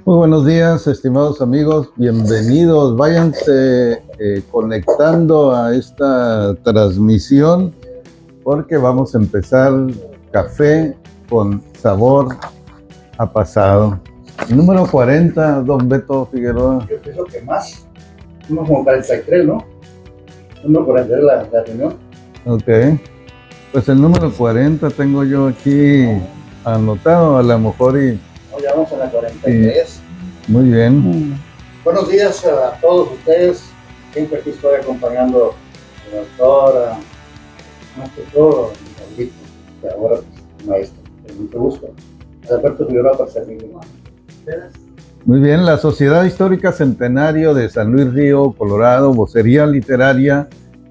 Muy buenos días, estimados amigos, bienvenidos. Váyanse conectando a esta transmisión porque vamos a empezar café con sabor a pasado. Número 40, don Beto Figueroa. Yo pienso que más, uno como 43, ¿no? Número 43 la reunión. Ok, pues el número 40 tengo yo aquí anotado, a lo mejor y... No, ya vamos a la 43. Muy bien. Buenos días a todos ustedes. Siempre aquí estoy acompañando a la doctora, más que todo, a mi abuelito, que ahora es maestro. Es mucho gusto. Alberto Figueroa para servirle. Muy bien, la Sociedad Histórica Centenario de San Luis Río, Colorado, Vocería Literaria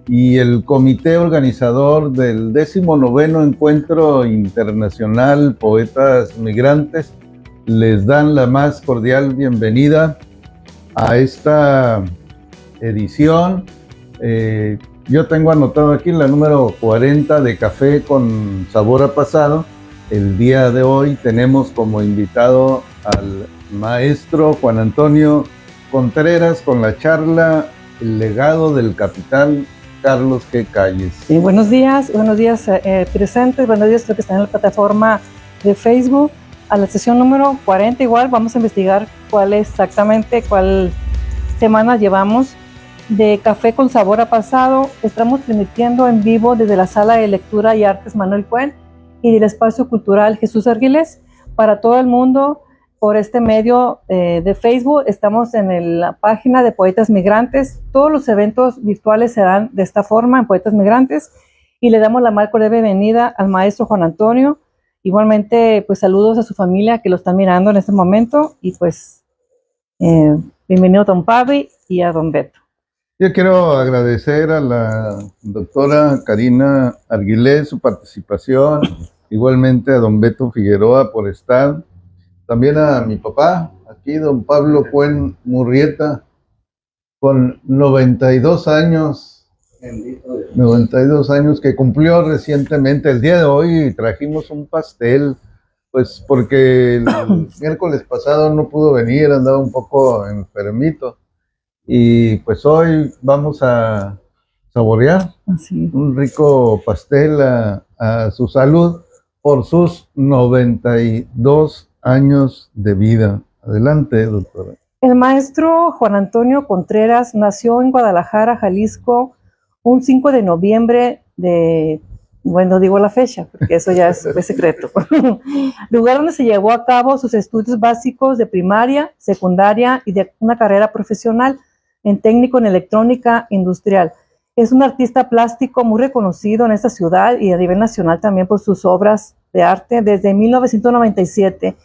y el comité organizador del 19º Encuentro Internacional Poetas Migrantes les dan la más cordial bienvenida a esta edición. Yo tengo anotado aquí la número 40 de Café con Sabor a Pasado. El día de hoy tenemos como invitado al maestro Juan Antonio Contreras con la charla El legado del capitán Carlos G. Calles. Sí, buenos días presentes, buenos días a los que están en la plataforma de Facebook. A la sesión número 40 igual vamos a investigar cuál semana llevamos de Café con Sabor a Pasado. Estamos transmitiendo en vivo desde la Sala de Lectura y Artes Manuel Cuen y del Espacio Cultural Jesús Argiles para todo el mundo por este medio de Facebook. Estamos en la página de Poetas Migrantes. Todos los eventos virtuales serán de esta forma en Poetas Migrantes y le damos la más cordial bienvenida al maestro Juan Antonio. Igualmente, pues saludos a su familia que lo están mirando en este momento y pues bienvenido a don Pavi y a don Beto. Yo quiero agradecer a la doctora Karina Argilés su participación, igualmente a don Beto Figueroa por estar, también a mi papá, aquí don Pablo Cuen Murrieta, con 92 años. 92 años que cumplió recientemente. El día de hoy trajimos un pastel, pues porque el miércoles pasado no pudo venir, andaba un poco enfermito. Y pues hoy vamos a saborear un rico pastel a su salud por sus 92 años de vida. Adelante, doctora. El maestro Juan Antonio Contreras nació en Guadalajara, Jalisco, un 5 de noviembre de, bueno, digo la fecha, porque eso ya es secreto, lugar donde se llevó a cabo sus estudios básicos de primaria, secundaria y de una carrera profesional en técnico en electrónica industrial. Es un artista plástico muy reconocido en esta ciudad y a nivel nacional también por sus obras de arte desde 1997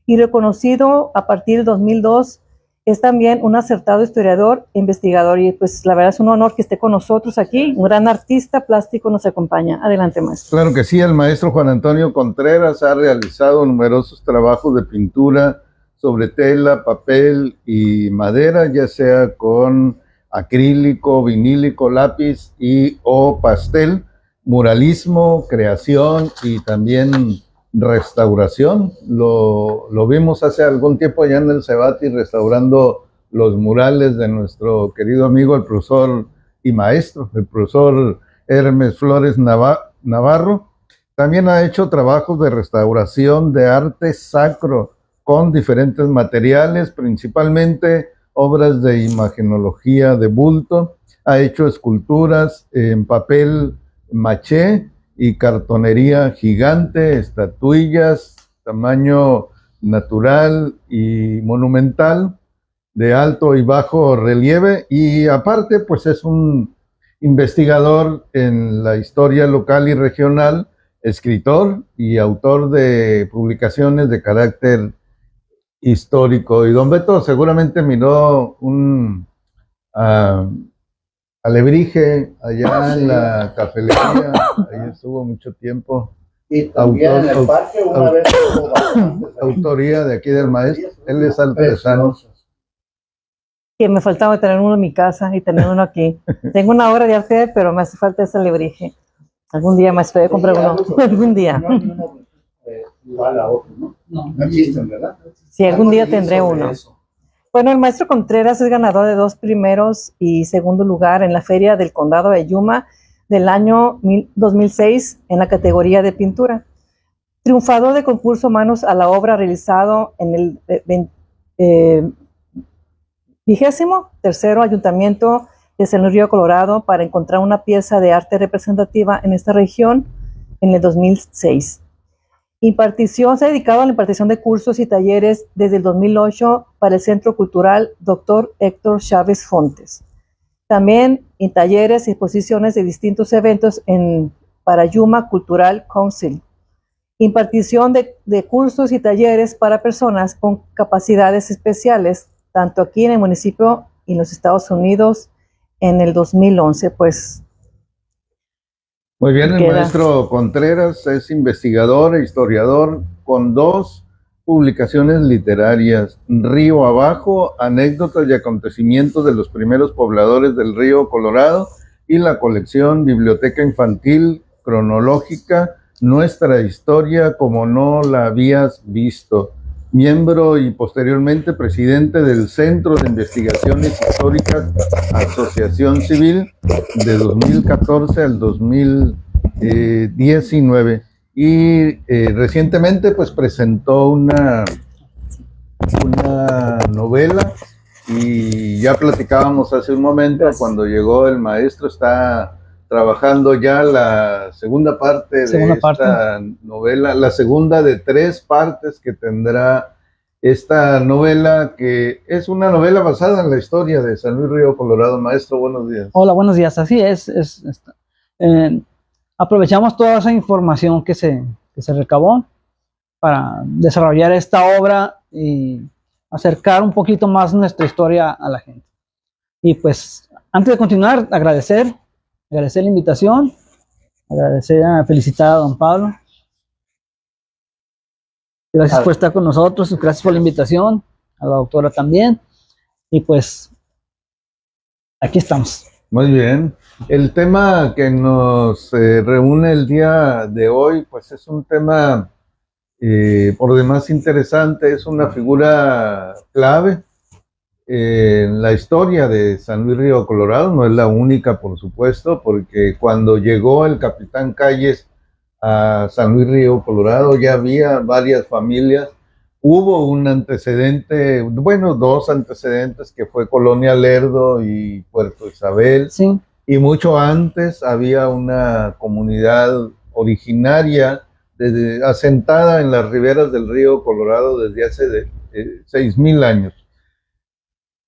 y reconocido a partir del 2002. Es también un acertado historiador e investigador y pues la verdad es un honor que esté con nosotros aquí. Un gran artista plástico nos acompaña. Adelante, maestro. Claro que sí, el maestro Juan Antonio Contreras ha realizado numerosos trabajos de pintura sobre tela, papel y madera, ya sea con acrílico, vinílico, lápiz y o pastel, muralismo, creación y también restauración. Lo vimos hace algún tiempo allá en el Cebati restaurando los murales de nuestro querido amigo el profesor y maestro, el profesor Hermes Flores Navarro. También ha hecho trabajos de restauración de arte sacro con diferentes materiales, principalmente obras de imagenología de bulto. Ha hecho esculturas en papel maché y cartonería gigante, estatuillas, tamaño natural y monumental, de alto y bajo relieve, y aparte pues es un investigador en la historia local y regional, escritor y autor de publicaciones de carácter histórico. Y don Beto seguramente miró un alebrije allá en la cafelería, ahí estuvo mucho tiempo. Y también en el parque una vez hubo bastantes. Autoría de aquí del maestro, él es artesano. Que me faltaba tener uno en mi casa y tener uno aquí. Tengo una obra de arte, pero me hace falta ese alebrije. Algún día, maestro, voy a comprar uno. Algún día. Igual a otro, ¿no? No existen, ¿verdad? Si algún Algo día leí tendré sobre uno. eso. Bueno, el maestro Contreras es ganador de 2 primeros y segundo lugar en la Feria del Condado de Yuma del año 2006 en la categoría de pintura. Triunfador de concurso Manos a la Obra realizado en el 23º Ayuntamiento de San Luis Río Colorado para encontrar una pieza de arte representativa en esta región en el 2006. Se ha dedicado a la impartición de cursos y talleres desde el 2008 para el Centro Cultural Dr. Héctor Chávez Fontes. También en talleres y exposiciones de distintos eventos para Yuma Cultural Council. Impartición de cursos y talleres para personas con capacidades especiales, tanto aquí en el municipio y en los Estados Unidos en el 2011. Pues Muy bien, el queda. maestro Contreras es investigador e historiador con 2 publicaciones literarias: Río Abajo, anécdotas y acontecimientos de los primeros pobladores del río Colorado, y la colección Biblioteca Infantil Cronológica, Nuestra Historia como no la habías visto. Miembro y posteriormente presidente del Centro de Investigaciones Históricas Asociación Civil de 2014 al 2019. Y recientemente pues presentó una novela, y ya platicábamos hace un momento, cuando llegó el maestro, está trabajando ya la segunda parte de esta novela, la segunda de 3 partes que tendrá esta novela, que es una novela basada en la historia de San Luis Río Colorado. Maestro, buenos días. Hola, buenos días. Así es. Aprovechamos toda esa información que se recabó para desarrollar esta obra y acercar un poquito más nuestra historia a la gente. Y pues, antes de continuar, agradecer la invitación, felicitar a don Pablo. Gracias por estar con nosotros, gracias por la invitación, a la doctora también. Y pues, aquí estamos. Muy bien. El tema que nos reúne el día de hoy, pues es un tema por demás interesante. Es una figura clave en la historia de San Luis Río Colorado. No es la única, por supuesto, porque cuando llegó el capitán Calles a San Luis Río Colorado ya había varias familias. Hubo un antecedente, bueno, 2 antecedentes, que fue Colonia Lerdo y Puerto Isabel. Sí. Y mucho antes había una comunidad originaria asentada en las riberas del río Colorado desde hace 6,000 años.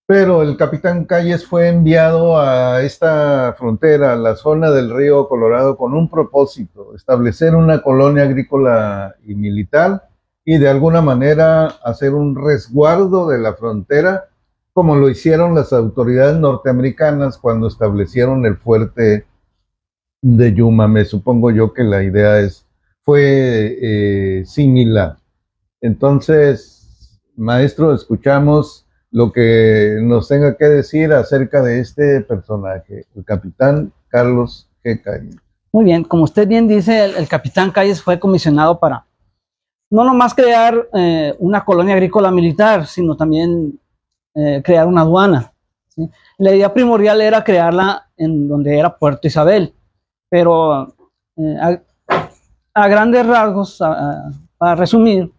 Pero el capitán Calles fue enviado a esta frontera, a la zona del río Colorado, con un propósito: establecer una colonia agrícola y militar, y de alguna manera hacer un resguardo de la frontera, como lo hicieron las autoridades norteamericanas cuando establecieron el fuerte de Yuma. Me supongo yo que la idea fue similar. Entonces, maestro, escuchamos lo que nos tenga que decir acerca de este personaje, el capitán Carlos G. Calles. Muy bien, como usted bien dice, el capitán Calles fue comisionado para no nomás crear una colonia agrícola militar, sino también crear una aduana, ¿sí? La idea primordial era crearla en donde era Puerto Isabel, pero a grandes rasgos, para resumir,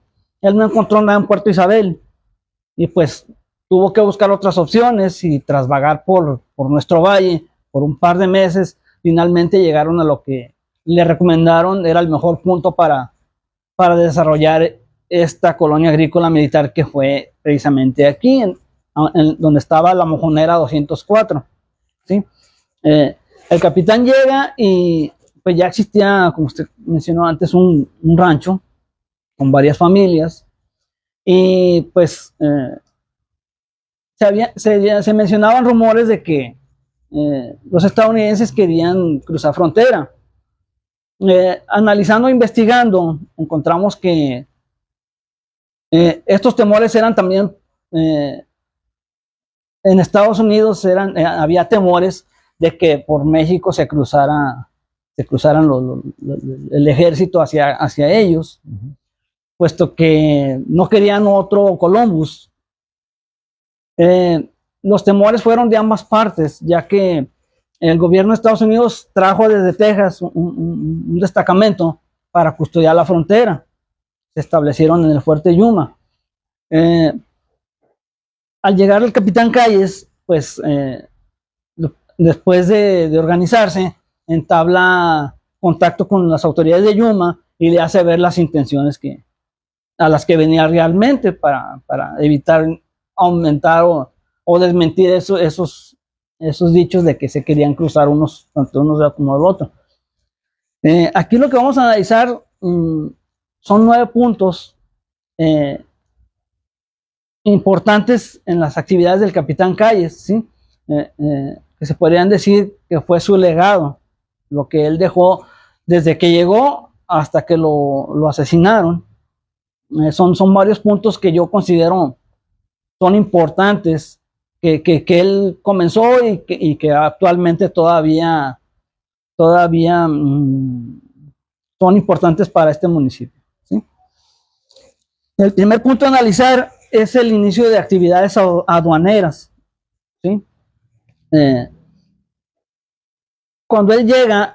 él no encontró nada en Puerto Isabel y pues tuvo que buscar otras opciones, y tras vagar por nuestro valle por un par de meses, finalmente llegaron a lo que le recomendaron era el mejor punto para desarrollar esta colonia agrícola militar, que fue precisamente aquí, en donde estaba la Mojonera 204, ¿sí? El capitán llega y pues ya existía, como usted mencionó antes, un rancho con varias familias, y pues se mencionaban rumores de que los estadounidenses querían cruzar frontera. Analizando e investigando, encontramos que estos temores eran también en Estados Unidos, había temores de que por México se cruzaran el ejército hacia ellos. puesto que no querían otro Columbus. Los temores fueron de ambas partes, ya que el gobierno de Estados Unidos trajo desde Texas un destacamento para custodiar la frontera. Se establecieron en el fuerte Yuma. Al llegar el capitán Calles, pues después de organizarse, entabla contacto con las autoridades de Yuma y le hace ver las intenciones a las que venía realmente para evitar aumentar o desmentir esos dichos de que se querían cruzar tanto unos como el otro. Aquí lo que vamos a analizar son 9 puntos importantes en las actividades del capitán Calles, ¿sí? Que se podrían decir que fue su legado, lo que él dejó desde que llegó hasta que lo asesinaron. Son varios puntos que yo considero son importantes, que él comenzó y que actualmente todavía son importantes para este municipio, ¿sí? El primer punto a analizar es el inicio de actividades aduaneras, ¿sí? Cuando él llega,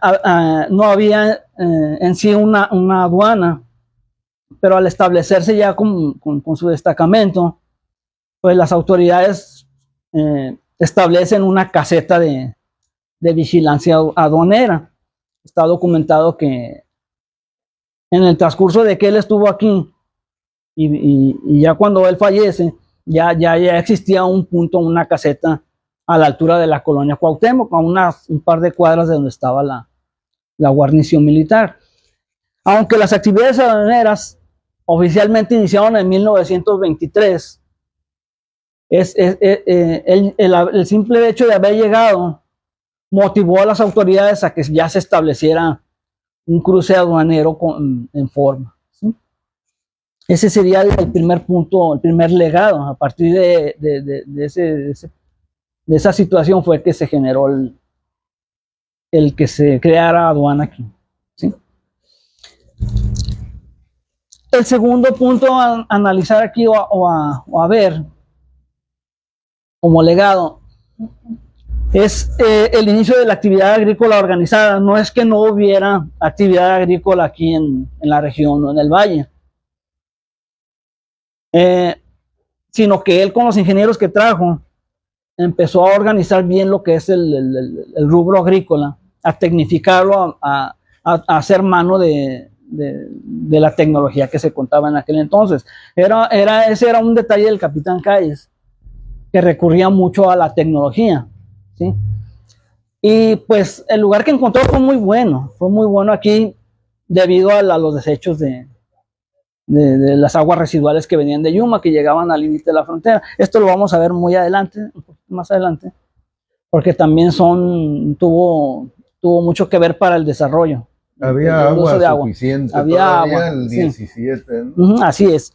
no había en sí una aduana, pero al establecerse ya con su destacamento, pues las autoridades establecen una caseta de vigilancia aduanera. Está documentado que en el transcurso de que él estuvo aquí y ya cuando él fallece, ya existía un punto, una caseta a la altura de la colonia Cuauhtémoc, a un par de cuadras de donde estaba la guarnición militar. Aunque las actividades aduaneras oficialmente iniciaron en 1923, el simple hecho de haber llegado motivó a las autoridades a que ya se estableciera un cruce aduanero en forma, ¿sí? Ese sería el primer punto, el primer legado. A partir de esa situación fue que se generó el que se creara aduana aquí, ¿sí? El segundo punto a analizar aquí o a ver como legado es el inicio de la actividad agrícola organizada. No es que no hubiera actividad agrícola aquí en la región o en el valle, sino que él con los ingenieros que trajo empezó a organizar bien lo que es el rubro agrícola, a tecnificarlo, a hacer mano de la tecnología que se contaba en aquel entonces. Ese era un detalle del capitán Calles, que recurría mucho a la tecnología, ¿sí? Y pues el lugar que encontró fue muy bueno aquí debido a los desechos de las aguas residuales que venían de Yuma, que llegaban al límite de la frontera. Esto lo vamos a ver muy adelante, un poquito más adelante, porque también tuvo mucho que ver para el desarrollo. Había agua suficiente, había agua, el 17, sí. ¿No? Así es.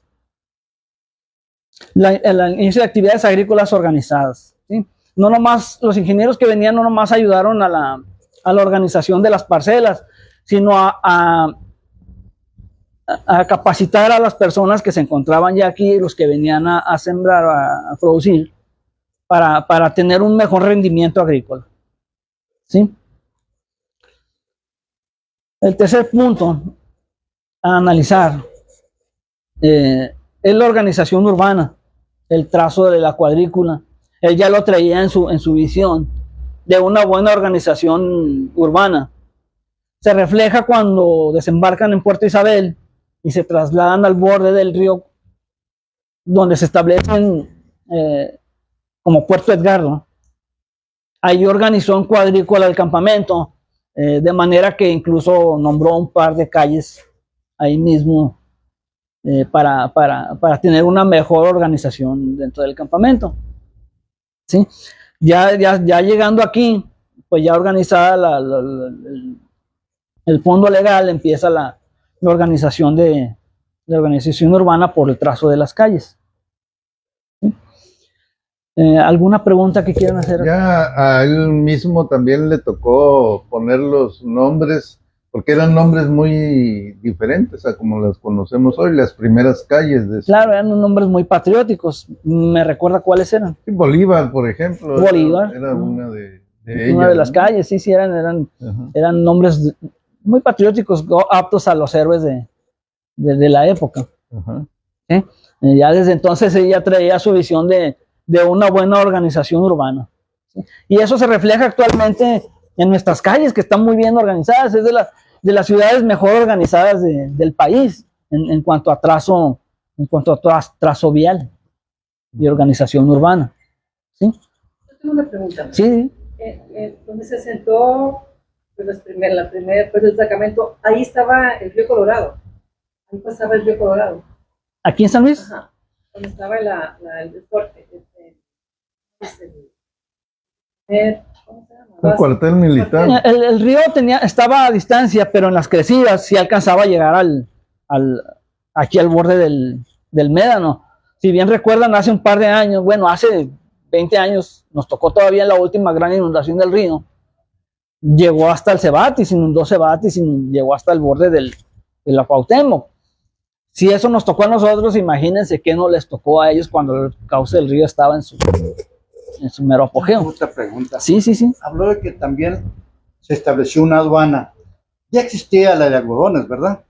El inicio de actividades agrícolas organizadas, ¿sí? No nomás los ingenieros que venían no nomás ayudaron a la organización de las parcelas, sino a capacitar a las personas que se encontraban ya aquí, los que venían a sembrar, a producir, para tener un mejor rendimiento agrícola, ¿sí? El tercer punto a analizar es la organización urbana, el trazo de la cuadrícula. Él ya lo traía en su visión de una buena organización urbana. Se refleja cuando desembarcan en Puerto Isabel y se trasladan al borde del río, donde se establecen como Puerto Edgardo. Ahí organizó en cuadrícula el campamento, de manera que incluso nombró un par de calles ahí mismo para tener una mejor organización dentro del campamento, ¿sí? Ya llegando aquí, pues ya organizada el fondo legal, empieza la organización de la organización urbana por el trazo de las calles, ¿sí? ¿Alguna pregunta que quieran hacer? Ya a él mismo también le tocó poner los nombres porque eran nombres muy diferentes a como las conocemos hoy, las primeras calles de Claro, eran nombres muy patrióticos. ¿Me recuerda cuáles eran? Sí, Bolívar, por ejemplo, Bolívar. era una de Una ellas, de las ¿no? calles, sí, Ajá. eran nombres muy patrióticos, aptos a los héroes de la época. Ajá. ¿Sí? Ya desde entonces ella traía su visión de una buena organización urbana. ¿Sí? Y eso se refleja actualmente en nuestras calles, que están muy bien organizadas. Es de las ciudades mejor organizadas del país en cuanto a trazo vial y organización urbana. ¿Sí? Tengo una pregunta. Sí. Donde se sentó pues, pues, el destacamento, ahí estaba el río Colorado. Ahí pasaba el río Colorado. ¿Aquí en San Luis? Ajá. Donde estaba el deporte. ¿Cómo se llama? Un cuartel militar. El río estaba a distancia, pero en las crecidas sí alcanzaba a llegar aquí al borde del médano. Si bien recuerdan, hace un par de años, bueno, hace 20 años, nos tocó todavía la última gran inundación del río. Llegó hasta el Cebatis, inundó Cebatis y llegó hasta el borde de la Cuauhtémoc. Si eso nos tocó a nosotros, imagínense qué no les tocó a ellos cuando el cauce del río estaba en su mero apogeo. Otra pregunta. Sí. Habló de que también se estableció una aduana. Ya existía la de algodones, ¿verdad?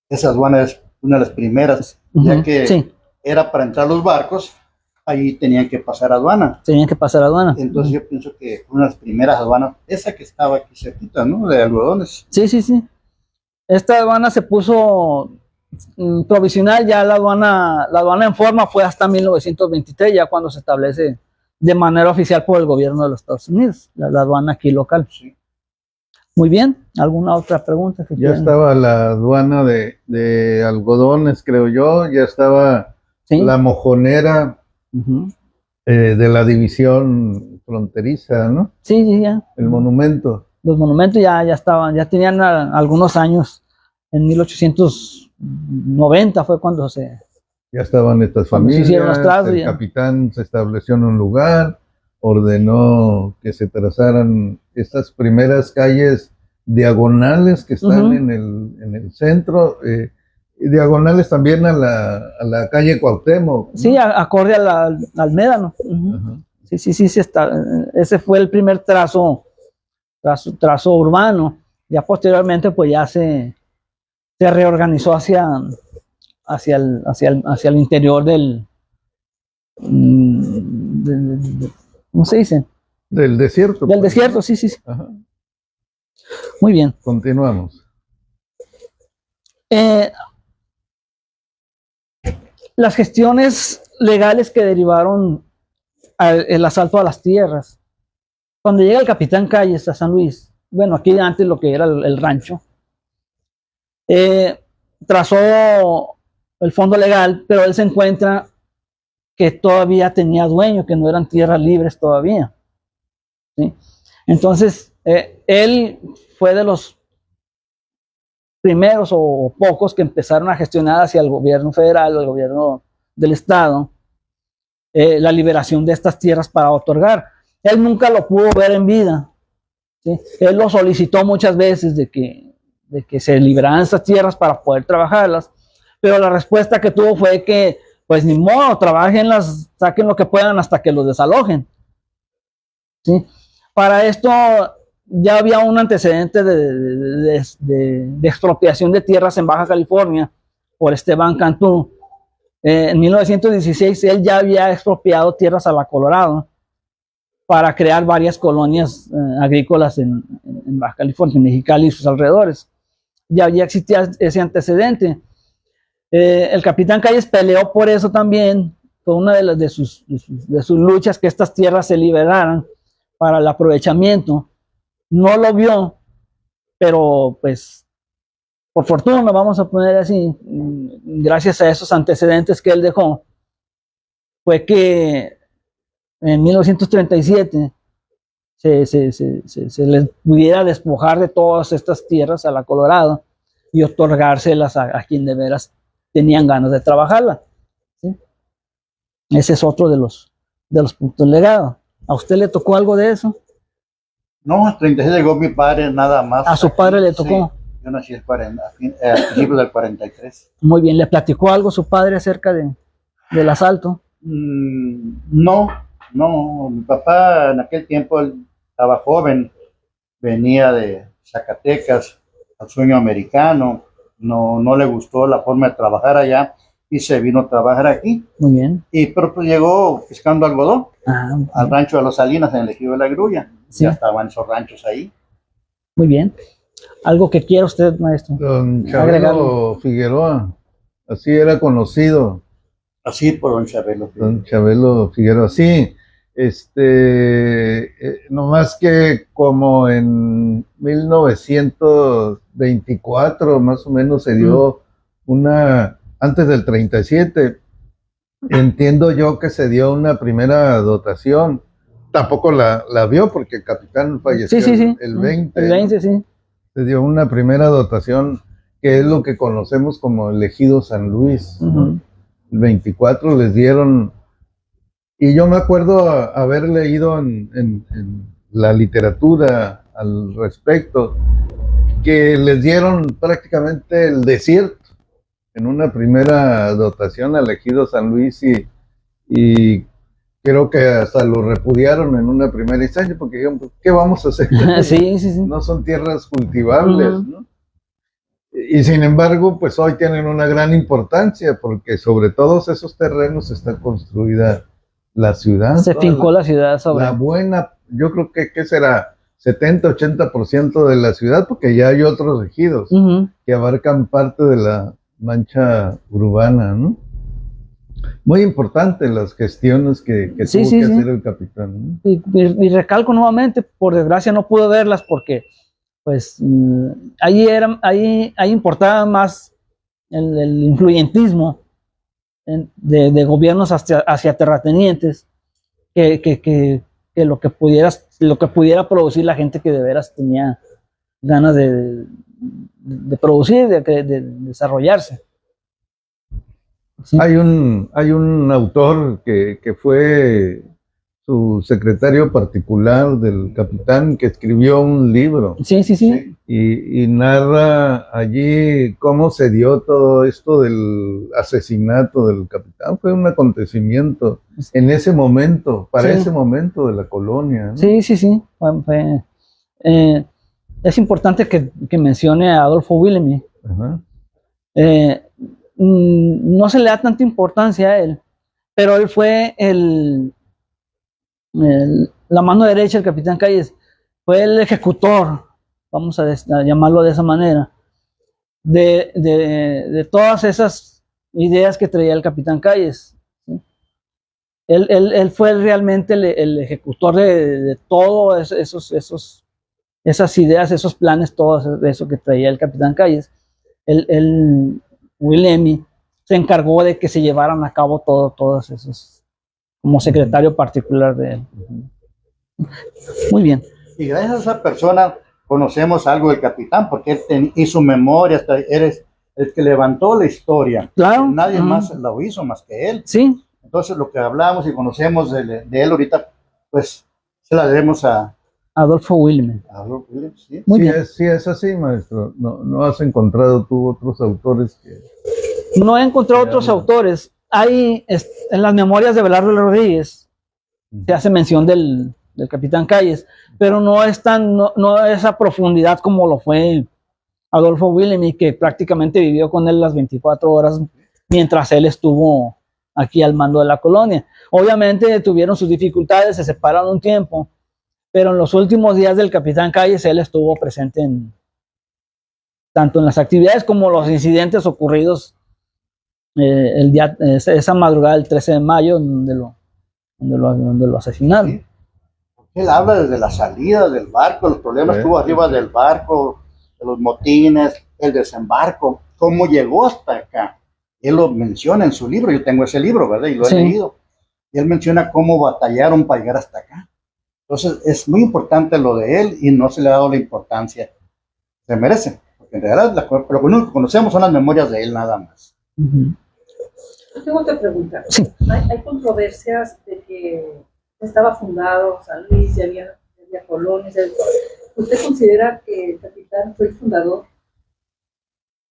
Esa aduana es una de las primeras, ya que sí, era para entrar los barcos, ahí tenían que pasar aduana. tenían que pasar aduana. Entonces yo pienso que una de las primeras aduanas, esa que estaba aquí cerquita, ¿no? De algodones. Sí. Esta aduana se puso provisional, ya la aduana en forma fue hasta 1923, ya cuando se establece de manera oficial por el gobierno de los Estados Unidos, la aduana aquí local. Sí. Muy bien, ¿alguna otra pregunta? Ya estaba la aduana de algodones, creo yo, ya estaba ¿Sí? la mojonera Uh-huh. de la división fronteriza, ¿no? Sí, ya. El monumento. Los monumentos ya estaban, ya tenían algunos años. En 1890 fue cuando Ya estaban estas Cuando se hicieron los familias, trazos, el ya. capitán se estableció en un lugar, ordenó que se trazaran estas primeras calles diagonales que están Ujú. en el centro, y diagonales también a la calle Cuauhtémoc, ¿no? Sí, acorde al médano. Uh-huh. Ajá. Sí, ese fue el primer trazo urbano. Ya posteriormente pues ya se reorganizó hacia el interior ¿cómo se dice? Del desierto. Del pues, desierto, ¿no? sí. Ajá. Muy bien. Continuamos. Las gestiones legales que derivaron el asalto a las tierras. Cuando llega el capitán Calles a San Luis, bueno, aquí antes lo que era el rancho, trazó el fondo legal, pero él se encuentra que todavía tenía dueño, que no eran tierras libres todavía. ¿Sí? Entonces, él fue de los primeros o pocos que empezaron a gestionar hacia el gobierno federal, el gobierno del estado, la liberación de estas tierras para otorgar. Él nunca lo pudo ver en vida. ¿Sí? Él lo solicitó muchas veces de que se liberaran estas tierras para poder trabajarlas, pero la respuesta que tuvo fue que, pues ni modo, trabajenlas, saquen lo que puedan hasta que los desalojen. ¿Sí? Para esto ya había un antecedente de expropiación de tierras en Baja California por Esteban Cantú. En 1916 él ya había expropiado tierras a la Colorado para crear varias colonias agrícolas en Baja California, en Mexicali y sus alrededores. Ya existía ese antecedente. El capitán Calles peleó por eso también, fue una de sus luchas, que estas tierras se liberaran para el aprovechamiento. No lo vio, pero pues por fortuna, vamos a poner así, gracias a esos antecedentes que él dejó, fue que en 1937 se les pudiera despojar de todas estas tierras a la Colorado y otorgárselas a quien de veras tenían ganas de trabajarla. ¿Sí? Ese es otro de los puntos legados. ¿A usted le tocó algo de eso? No, el 36 llegó mi padre nada más. A su padre le tocó. Sí, yo nací a principios del 43. Muy bien, ¿le platicó algo su padre acerca del asalto? No, mi papá en aquel tiempo él estaba joven, venía de Zacatecas, al sueño americano, no le gustó la forma de trabajar allá y se vino a trabajar aquí. Muy bien. Pero pues llegó pescando algodón al Bien. rancho de los Salinas en el ejido de la Grulla. Sí. Ya estaban esos ranchos ahí. Muy bien. ¿Algo que quiera usted, maestro? Don Chabelo Agregarlo. Figueroa, así era conocido. Así por don Chabelo. Don Chabelo Figueroa, sí. Nomás que como en 1924 más o menos se dio antes del 37, entiendo yo que se dio una primera dotación. Tampoco la vio porque el capitán falleció Sí. el 20. El 20, sí. Se dio una primera dotación que es lo que conocemos como el Ejido San Luis. Ujú. El 24 les dieron, y yo me acuerdo haber leído en la literatura al respecto, que les dieron prácticamente el desierto en una primera dotación al Ejido San Luis y creo que hasta lo repudiaron en una primera instancia porque dijeron, pues, ¿qué vamos a hacer? Sí. No son tierras cultivables, Ujú. ¿no? Y sin embargo, pues hoy tienen una gran importancia porque sobre todos esos terrenos está construida la ciudad. Se fincó la ciudad sobre. La buena, yo creo que ¿qué será? 70-80% de la ciudad, porque ya hay otros ejidos Ujú. que abarcan parte de la mancha urbana, ¿no? Muy importante las gestiones que Sí, tuvo sí, que sí. hacer el capitán, ¿no? Y recalco nuevamente, por desgracia no pude verlas porque, pues, ahí importaba más el influyentismo de gobiernos hacia terratenientes que lo que pudiera producir la gente que de veras tenía ganas de producir, de desarrollarse. Sí. Hay un autor que fue su secretario particular del capitán, que escribió un libro Sí. y narra allí cómo se dio todo esto del asesinato del capitán. Fue un acontecimiento en ese momento, para Sí. ese momento de la colonia, ¿no? Sí. Es importante que mencione a Adolfo Willemy. Ajá. No se le da tanta importancia a él, pero él fue la mano derecha del capitán Calles, fue el ejecutor, vamos a llamarlo de esa manera, de todas esas ideas que traía el capitán Calles. ¿Sí? Él fue realmente el ejecutor de todo esas ideas, esos planes, todo eso que traía el capitán Calles. Willemy se encargó de que se llevaran a cabo todos esos, como secretario particular de él. Muy bien. Y gracias a esa persona conocemos algo del capitán, porque él hizo memoria, hasta eres el que levantó la historia. Claro. Nadie más lo hizo más que él. Sí. Entonces lo que hablamos y conocemos de él ahorita, pues se la debemos a Adolfo Willemy. Adolfo Willemy, ¿sí? Muy Sí, bien. sí, es así, maestro. No has encontrado tú otros autores que... No he encontrado otros autores. Hay en las memorias de Belardo Rodríguez se hace mención del capitán Calles, pero no es a profundidad como lo fue Adolfo Willemy, que prácticamente vivió con él las 24 horas mientras él estuvo aquí al mando de la colonia. Obviamente tuvieron sus dificultades, se separaron un tiempo, pero en los últimos días del capitán Calles él estuvo presente tanto en las actividades como los incidentes ocurridos esa madrugada del 13 de mayo donde lo asesinaron. Sí. Él habla desde la salida del barco, los problemas que hubo arriba del barco, de los motines, el desembarco, cómo llegó hasta acá. Él lo menciona en su libro, yo tengo ese libro, ¿verdad? Y lo he leído. Y él menciona cómo batallaron para llegar hasta acá. Entonces es muy importante lo de él y no se le ha dado la importancia que se merece. Porque en realidad lo único que conocemos son las memorias de él nada más. Uh-huh. Yo tengo otra pregunta. Sí. Hay controversias de que estaba fundado San Luis y había había colonias. ¿Usted considera que el capitán fue el fundador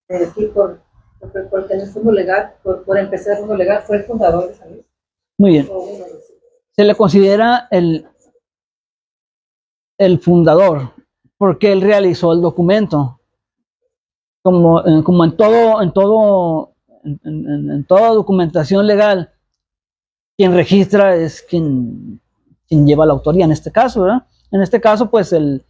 de aquí por tener fondo legal, por empezar el fondo legal, fue el fundador de San Luis? Muy bien. ¿O uno de los? Se le considera el fundador porque él realizó el documento. Como en toda documentación legal, quien registra es quien lleva la autoría en este caso, ¿verdad? En este caso, pues el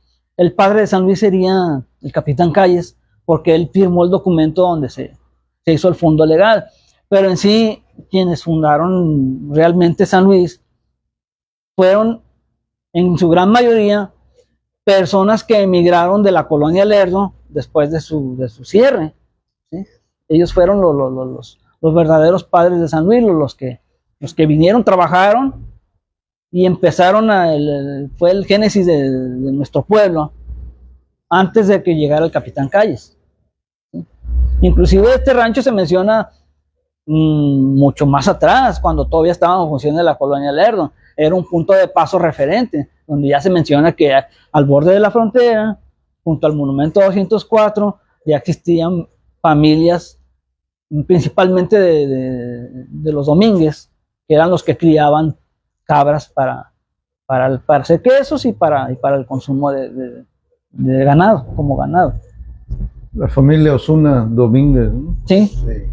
padre de San Luis sería el capitán Calles, porque él firmó el documento donde se hizo el fondo legal. Pero en sí, quienes fundaron realmente San Luis fueron, en su gran mayoría, personas que emigraron de la colonia Lerdo después de su cierre, ¿sí? Ellos fueron los verdaderos padres de San Luis, los que vinieron, trabajaron y empezaron fue el génesis de nuestro pueblo antes de que llegara el capitán Calles, ¿sí? Inclusive este rancho se menciona mucho más atrás, cuando todavía estaba en función de la colonia Lerdo. Era un punto de paso referente, donde ya se menciona que al borde de la frontera, junto al monumento 204, ya existían familias, principalmente de los Domínguez, que eran los que criaban cabras para hacer quesos y para el consumo de ganado, como ganado. La familia Osuna Domínguez, ¿no? Sí. Sí.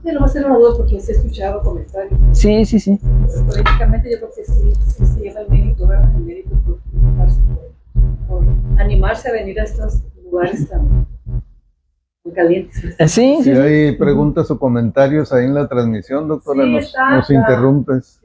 Sí, nomás era una duda porque se escuchaba comentarios. Sí. Pero políticamente yo creo que sí se lleva el mérito, ¿verdad? El mérito por animarse a venir a estos lugares tan calientes. Si hay preguntas o comentarios ahí en la transmisión, doctora, Sí, nos interrumpes.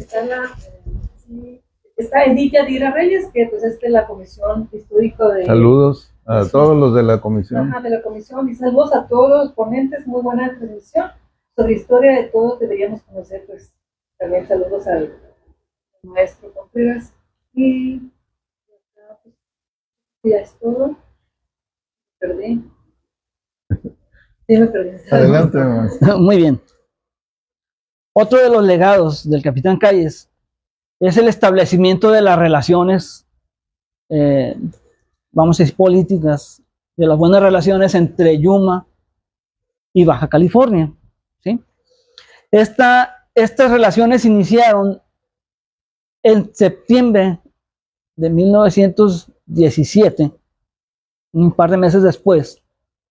Está Edith Yadira Reyes, que pues es de la Comisión Histórica de... Saludos a todos los de la comisión. Ajá, de la comisión. Y saludos a todos los ponentes, muy buena transmisión. Sobre historia de todos deberíamos conocer, pues también saludos al maestro Contreras. Y ya es todo. Perdí. Sí, me perdí. Adelante. Muy bien. Otro de los legados del capitán Calles es el establecimiento de las relaciones, vamos a decir, políticas, de las buenas relaciones entre Yuma y Baja California, ¿sí? Estas relaciones iniciaron en septiembre de 1917, un par de meses después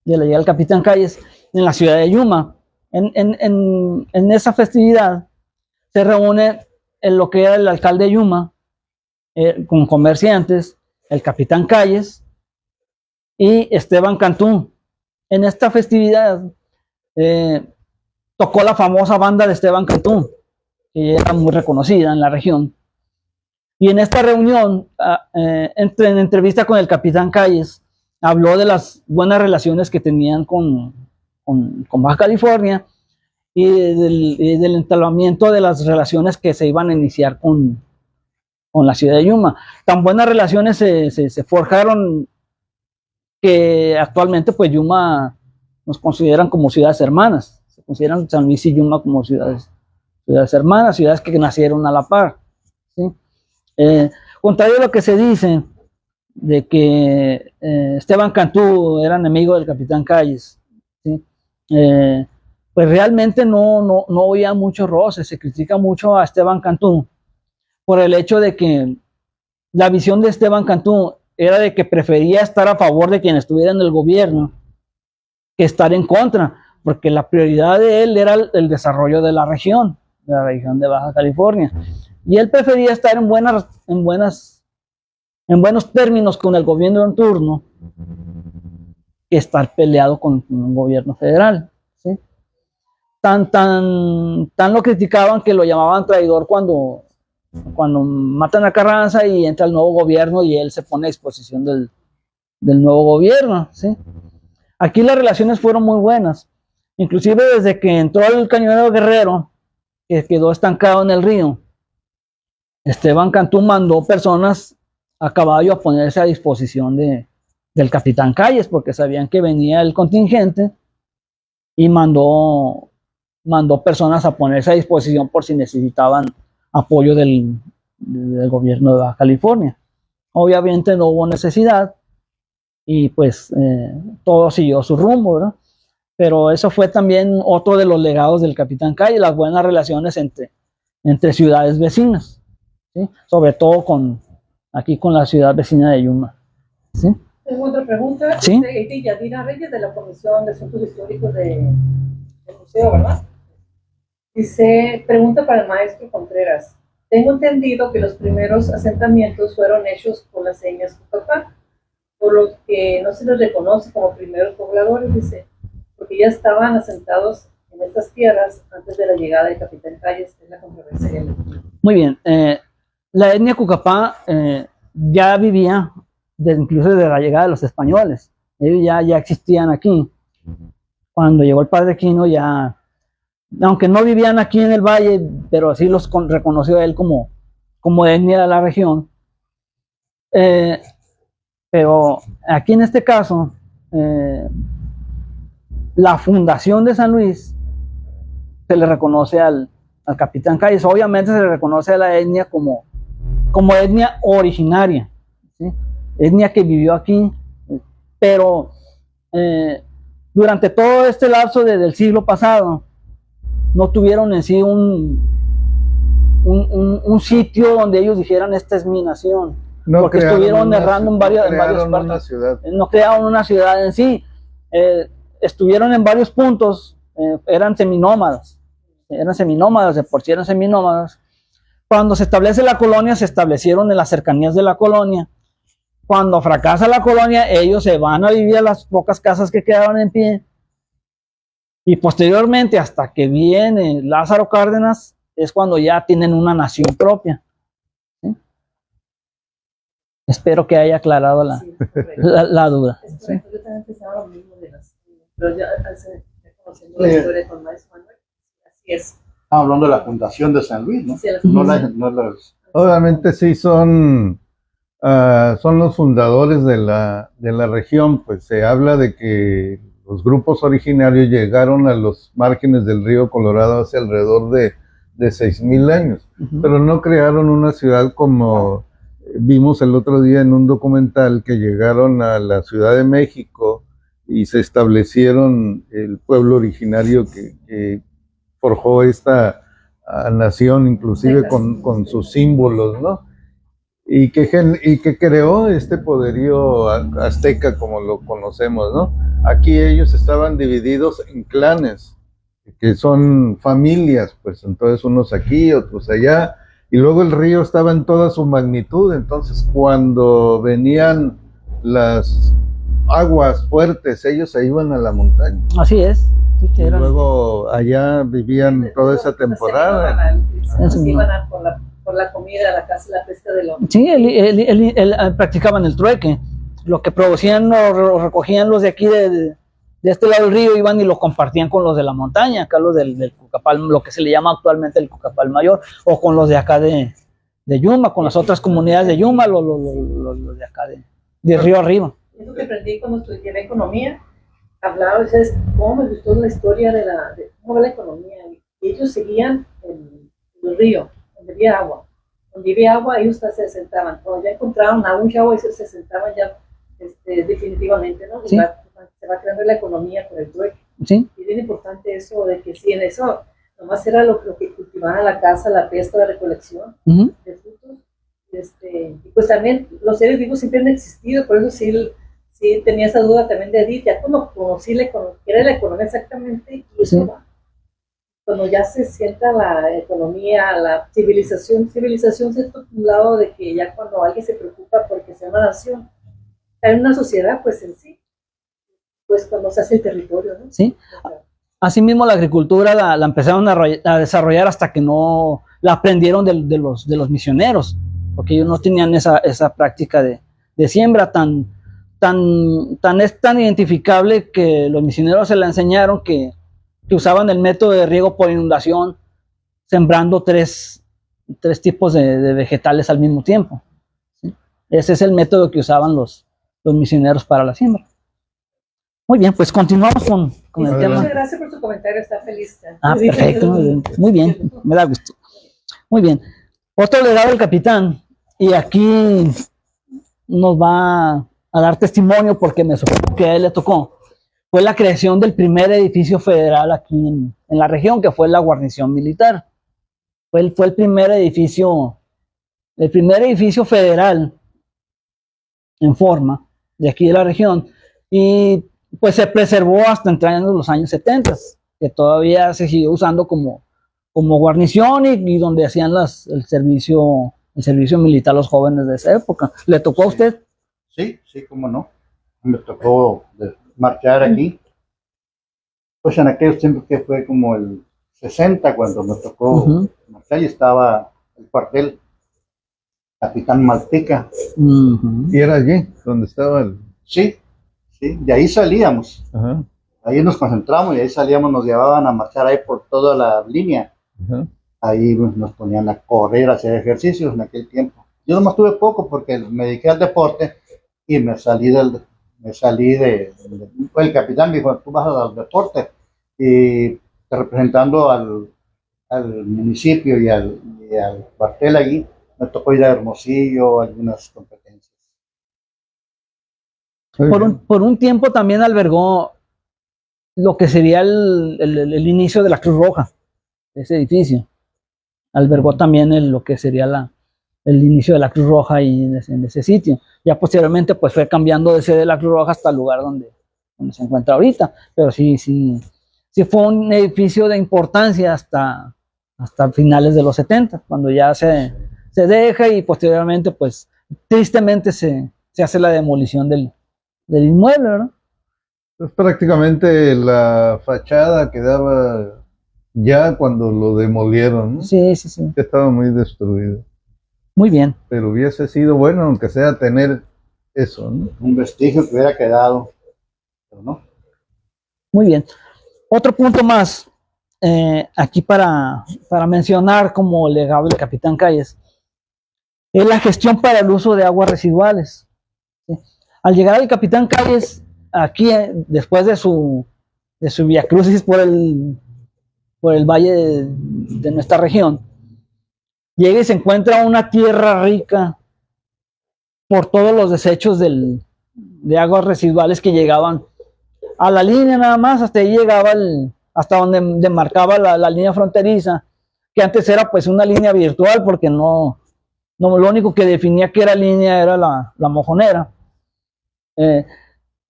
de la llegada del capitán Calles, en la ciudad de Yuma. En esa festividad se reúne en lo que era el alcalde de Yuma, con comerciantes, el capitán Calles y Esteban Cantú. En esta festividad tocó la famosa banda de Esteban Cantú, que era muy reconocida en la región. Y en esta reunión, en entrevista con el capitán Calles, habló de las buenas relaciones que tenían con Baja California y del entablamiento de las relaciones que se iban a iniciar con la ciudad de Yuma. Tan buenas relaciones se forjaron que actualmente pues Yuma nos consideran como ciudades hermanas. Se consideran San Luis y Yuma como ciudades hermanas, ciudades que nacieron a la par, ¿sí? Contrario a lo que se dice de que Esteban Cantú era enemigo del capitán Calles, ¿sí? Pues realmente no había mucho roce. Se critica mucho a Esteban Cantú por el hecho de que la visión de Esteban Cantú era de que prefería estar a favor de quien estuviera en el gobierno que estar en contra, porque la prioridad de él era el desarrollo de la región de Baja California, y él prefería estar en buenos términos con el gobierno en turno que estar peleado con un gobierno federal, ¿sí? Tan lo criticaban que lo llamaban traidor cuando matan a Carranza y entra el nuevo gobierno y él se pone a disposición del nuevo gobierno, ¿sí? Aquí las relaciones fueron muy buenas, inclusive desde que entró el cañonero Guerrero, que quedó estancado en el río. Esteban Cantú mandó personas a caballo a ponerse a disposición del capitán Calles, porque sabían que venía el contingente, y mandó personas a ponerse a disposición por si necesitaban apoyo del gobierno de Baja California. Obviamente no hubo necesidad y pues todo siguió su rumbo, ¿verdad? Pero eso fue también otro de los legados del Capitán Calle, las buenas relaciones entre ciudades vecinas, ¿sí? Sobre todo aquí con la ciudad vecina de Yuma, ¿sí? Tengo otra pregunta. Sí. Yadira Reyes, de la Comisión de Asuntos Históricos del Museo, ¿verdad? Dice, pregunta para el maestro Contreras. Tengo entendido que los primeros asentamientos fueron hechos por las señas Cucapá, por lo que no se les reconoce como primeros pobladores, dice, porque ya estaban asentados en estas tierras antes de la llegada del Capitán Calles, es la controversia que le... Muy bien. La etnia Cucapá ya vivía incluso desde la llegada de los españoles. Ellos ya existían aquí. Cuando llegó el padre Quino, ya, aunque no vivían aquí en el valle, pero sí los reconoció él como etnia de la región. Pero aquí en este caso, la fundación de San Luis se le reconoce al Capitán Calles. Obviamente se le reconoce a la etnia como etnia originaria, ¿sí? Etnia que vivió aquí, pero durante todo este lapso del siglo pasado no tuvieron en sí un sitio donde ellos dijeran esta es mi nación, No porque estuvieron errando en varias una ciudad. no crearon una ciudad en sí, estuvieron en varios puntos, eran seminómadas, de por sí eran seminómadas. Cuando se establece la colonia, se establecieron en las cercanías de la colonia. Cuando fracasa la colonia, ellos se van a vivir a las pocas casas que quedaron en pie. Y posteriormente, hasta que viene Lázaro Cárdenas, es cuando ya tienen una nación propia, ¿sí? Espero que haya aclarado la duda. Es correcto, yo también pensaba lo mismo de las... Pero ya conociendo la historia con Maestro Manuel, así es. Estamos hablando de la fundación de San Luis, ¿no? Sí, No las... Obviamente sí son los fundadores de la región, pues se habla de que los grupos originarios llegaron a los márgenes del río Colorado hace alrededor de 6,000 años, pero no crearon una ciudad como vimos el otro día en un documental, que llegaron a la Ciudad de México y se establecieron el pueblo originario que forjó esta nación, inclusive con sus símbolos, ¿no? Y que creó este poderío azteca como lo conocemos, ¿no? Aquí ellos estaban divididos en clanes, que son familias, pues entonces unos aquí, otros allá, y luego el río estaba en toda su magnitud, entonces cuando venían las aguas fuertes, ellos se iban a la montaña. Así es. Sí, Y luego allá vivían toda esa temporada. Se iban por la comida, la caza, la pesca del hombre. Sí, practicaban el trueque. Lo que producían lo recogían los de aquí de este lado del río, iban y lo compartían con los de la montaña, acá los del Cucapal, lo que se le llama actualmente el Cucapal Mayor, o con los de acá de Yuma, con las otras comunidades de Yuma, los de acá de río arriba. Eso que aprendí cuando estudié la economía, hablaba, ¿sabes cómo me gustó la historia de cómo va la economía? Y ellos seguían el río, donde había agua. Donde había agua, ellos se sentaban. Cuando ya encontraron agua y se sentaban ya definitivamente, ¿no? Sí. Se va creando la economía por el trueque. Sí. Y es bien importante eso de que sí, en eso nomás era lo que cultivaban la caza, la pesca, la recolección de frutos. Y pues también los seres vivos siempre han existido, por eso sí tenía esa duda también de Edith, ya cuando conocí qué era la economía exactamente, y eso va. Cuando ya se sienta la economía, la civilización se ha lado de que ya cuando alguien se preocupa porque sea una nación, en una sociedad, pues en sí, pues cuando se hace el territorio, ¿no? Sí. Asimismo, la agricultura la empezaron a desarrollar hasta que no la aprendieron de los misioneros, porque ellos no tenían esa práctica de siembra tan identificable, que los misioneros se la enseñaron, que usaban el método de riego por inundación, sembrando tres tipos de vegetales al mismo tiempo, ¿sí? Ese es el método que usaban los misioneros para la siembra. Muy bien, pues continuamos con el tema. Muchas gracias por su comentario, está feliz. Perfecto, muy bien, me da gusto. Muy bien, otro legado del capitán, y aquí nos va a dar testimonio porque me supongo que a él le tocó, fue la creación del primer edificio federal aquí en la región, que fue la guarnición militar. Fue el primer edificio federal en forma de aquí de la región, y pues se preservó hasta entrando en los años 70, que todavía se siguió usando como guarnición y donde hacían el servicio militar los jóvenes de esa época. ¿Le tocó a usted? Sí, cómo no. Me tocó marchar aquí. Pues en aquellos tiempos que fue como el 60 cuando me tocó marchar, y estaba el cuartel Capitán Malpica. ¿Y era allí donde estaba el...? Sí, de ahí salíamos. Ajá, Ahí nos concentramos y ahí salíamos, nos llevaban a marchar ahí por toda la línea. ajá. Ahí nos ponían a correr, a hacer ejercicios en aquel tiempo. Yo nomás tuve poco porque me dediqué al deporte y me salí el capitán me dijo, tú vas al deporte, y representando al municipio y al cuartel allí, me tocó ir a Hermosillo, algunas competencias. Muy bien. Por un tiempo también albergó lo que sería el inicio de la Cruz Roja, ese edificio. Albergó también lo que sería el inicio de la Cruz Roja y en ese sitio. Ya posteriormente pues fue cambiando de sede de la Cruz Roja hasta el lugar donde se encuentra ahorita. Pero sí fue un edificio de importancia hasta finales de los 70, cuando ya se deja y posteriormente pues tristemente se hace la demolición del inmueble, ¿no? Es prácticamente la fachada quedaba ya cuando lo demolieron, ¿no? Sí. Que estaba muy destruido. Muy bien. Pero hubiese sido bueno, aunque sea tener eso, ¿no? Un vestigio que hubiera quedado, pero no. Muy bien. Otro punto más aquí para mencionar como legado del Capitán Calles es la gestión para el uso de aguas residuales. ¿Sí? Al llegar el Capitán Calles aquí, después de su viacrucis por el valle de nuestra región, llega y se encuentra una tierra rica por todos los desechos de aguas residuales que llegaban a la línea nada más, hasta ahí llegaba hasta donde demarcaba la línea fronteriza, que antes era pues una línea virtual porque no lo único que definía que era línea era la mojonera.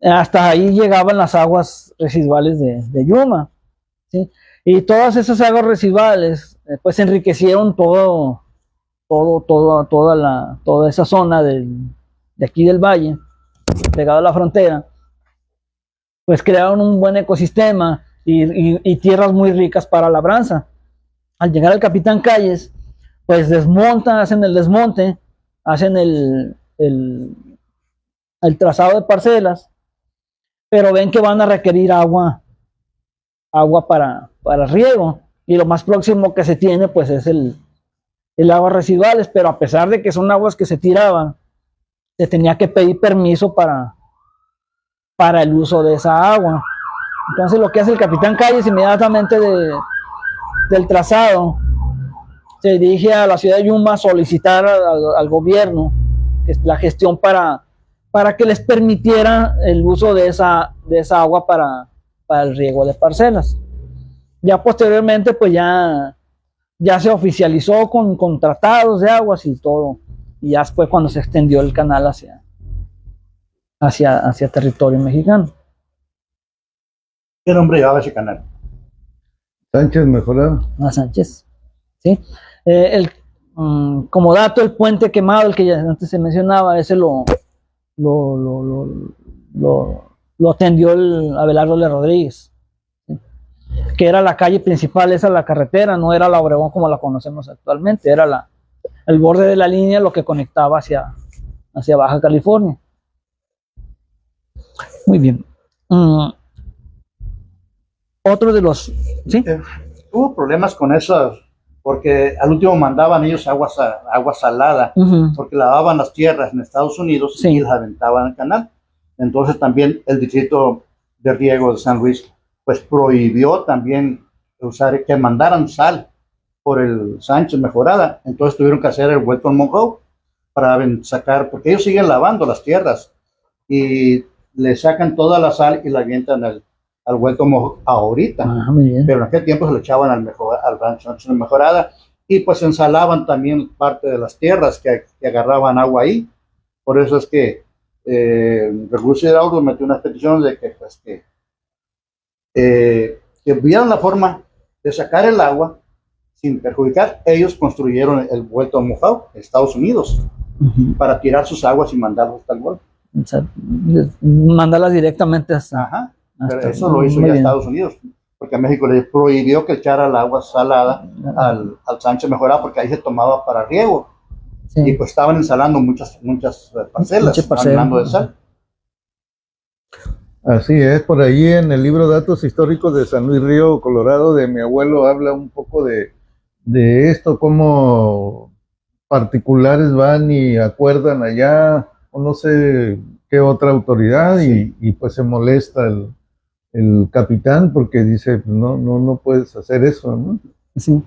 Hasta ahí llegaban las aguas residuales de Yuma, ¿sí? Y todas esas aguas residuales pues enriquecieron toda esa zona de aquí del valle, pegado a la frontera, pues crearon un buen ecosistema y tierras muy ricas para labranza. Al llegar al Capitán Calles, pues hacen el desmonte, hacen el trazado de parcelas, pero ven que van a requerir agua para riego, y lo más próximo que se tiene pues es el aguas residuales, pero a pesar de que son aguas que se tiraban, se tenía que pedir permiso para el uso de esa agua. Entonces lo que hace el Capitán Calles inmediatamente del trazado, se dirige a la ciudad de Yuma a solicitar al gobierno la gestión para que les permitiera el uso de esa agua para el riego de parcelas. Ya posteriormente pues ya se oficializó con tratados de aguas y todo, y ya fue cuando se extendió el canal hacia territorio mexicano. ¿Qué nombre llevaba ese canal? Sánchez Mejorado. A Sánchez, ¿sí? Como dato, el puente quemado, el que ya antes se mencionaba, ese lo atendió el Abelardo L. Rodríguez, ¿sí? Que era la calle principal, esa la carretera, no era la Obregón como la conocemos actualmente, era el borde de la línea lo que conectaba hacia Baja California. Muy bien. Otro de los... ¿sí? Hubo problemas con eso, porque al último mandaban ellos agua salada, porque lavaban las tierras en Estados Unidos, sí, y las aventaban al canal. Entonces también el distrito de riego de San Luis pues prohibió también que mandaran sal por el Sánchez Mejorada. Entonces tuvieron que hacer el Welcome Monroe, para sacar, porque ellos siguen lavando las tierras y le sacan toda la sal y la avientan al hueco como ahorita. Muy bien. Pero en aquel tiempo se lo echaban al rancho Mejorada y pues ensalaban también parte de las tierras que agarraban agua ahí. Por eso es que Recursos Hidráulicos metió unas peticiones de que, pues, que vieran la forma de sacar el agua sin perjudicar. Ellos construyeron el vuelto mojado en Estados Unidos para tirar sus aguas y mandarlas hasta el Golfo. O sea, mandarlas directamente hasta... Ajá, pero eso lo hizo ya Estados Unidos, porque a México le prohibió que echara el agua salada al Sánchez Mejorado, porque ahí se tomaba para riego. Sí. Y pues estaban ensalando muchas parcelas, hablando de sal. Así es, por ahí en el libro Datos Históricos de San Luis Río Colorado de mi abuelo habla un poco de esto, cómo particulares van y acuerdan allá, o no sé qué otra autoridad, sí. y pues se molesta el capitán porque dice, no puedes hacer eso, ¿no? Sí.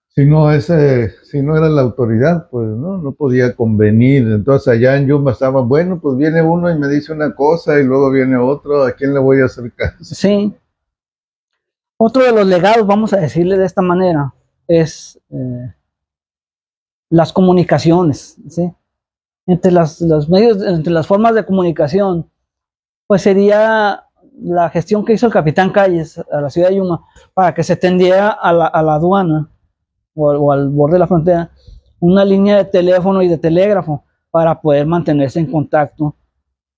Si no era la autoridad, pues no podía convenir. Entonces allá en Yuma estaba, bueno, pues viene uno y me dice una cosa y luego viene otro, ¿a quién le voy a hacer caso? Sí. Otro de los legados, vamos a decirle de esta manera, es las comunicaciones, ¿sí? Entre los medios, entre las formas de comunicación, pues sería la gestión que hizo el capitán Calles a la ciudad de Yuma para que se tendiera a la aduana o al borde de la frontera una línea de teléfono y de telégrafo para poder mantenerse en contacto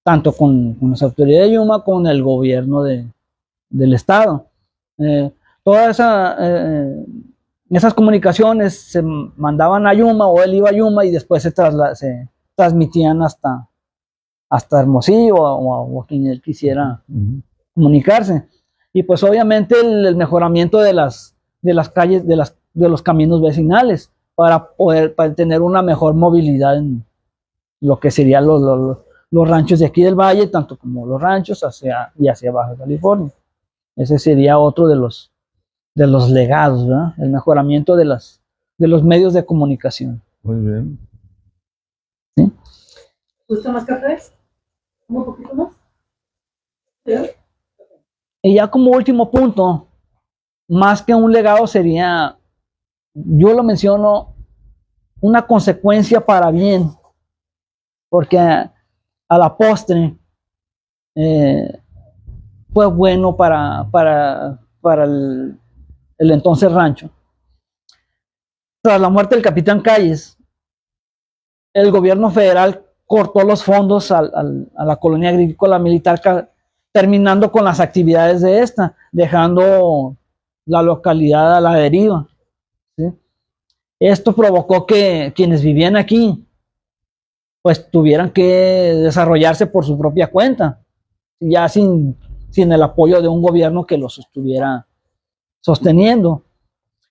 tanto con las autoridades de Yuma como con el gobierno del estado. Todas esas comunicaciones se mandaban a Yuma o él iba a Yuma y después se transmitían hasta Hermosillo o a quien él quisiera comunicarse. Y pues obviamente el mejoramiento de las calles, de los caminos vecinales para tener una mejor movilidad en lo que serían los ranchos de aquí del valle, tanto como los ranchos hacia Baja California. Ese sería otro de los legados, ¿verdad? El mejoramiento de los medios de comunicación. Muy bien. ¿Sí? ¿Gusta más café? ¿Un poquito más? ¿Sí? Y ya como último punto, más que un legado sería, yo lo menciono, una consecuencia para bien, porque a la postre fue bueno para el entonces rancho. Tras la muerte del capitán Calles, el gobierno federal cortó los fondos a la colonia agrícola militar, terminando con las actividades de esta, dejando la localidad a la deriva. ¿Sí? Esto provocó que quienes vivían aquí pues tuvieran que desarrollarse por su propia cuenta, ya sin el apoyo de un gobierno que los estuviera sosteniendo.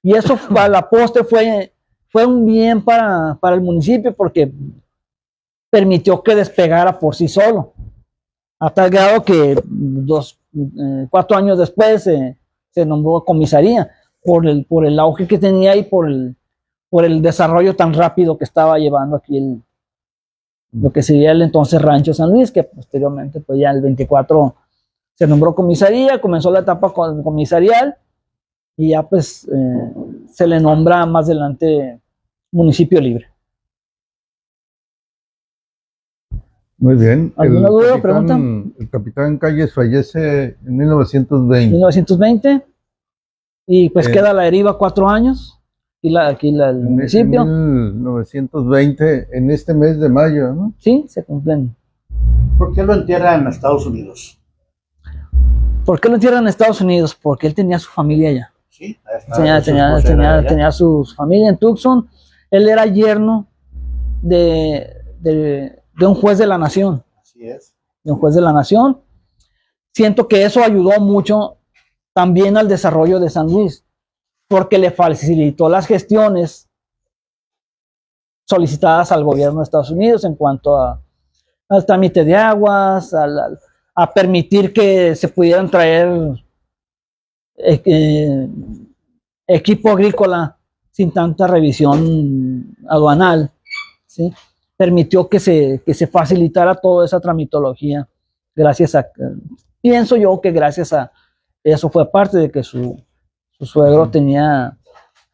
Y eso a la postre fue un bien para el municipio porque permitió que despegara por sí solo, a tal grado que 4 años después se nombró comisaría por el auge que tenía y por el desarrollo tan rápido que estaba llevando aquí lo que sería el entonces Rancho San Luis, que posteriormente pues ya el 24 se nombró comisaría, comenzó la etapa comisarial y ya pues se le nombra más adelante municipio libre. Muy bien. ¿Alguna duda o pregunta? El capitán Calles fallece en 1920. 1920 y pues queda a la deriva 4 años. Aquí el municipio. En 1920, en este mes de mayo, ¿no? Sí, se cumplen. ¿Por qué lo entierran en Estados Unidos? ¿Por qué lo entierran en Estados Unidos? Porque él tenía su familia allá. Sí, tenía su familia en Tucson. Él era yerno de un juez de la nación. Así es. De un juez de la nación. Siento que eso ayudó mucho también al desarrollo de San Luis, porque le facilitó las gestiones solicitadas al gobierno de Estados Unidos en cuanto al trámite de aguas, a permitir que se pudieran traer equipo agrícola sin tanta revisión aduanal, ¿sí? permitió que se facilitara toda esa tramitología, gracias a, pienso yo que gracias a eso fue parte de que su suegro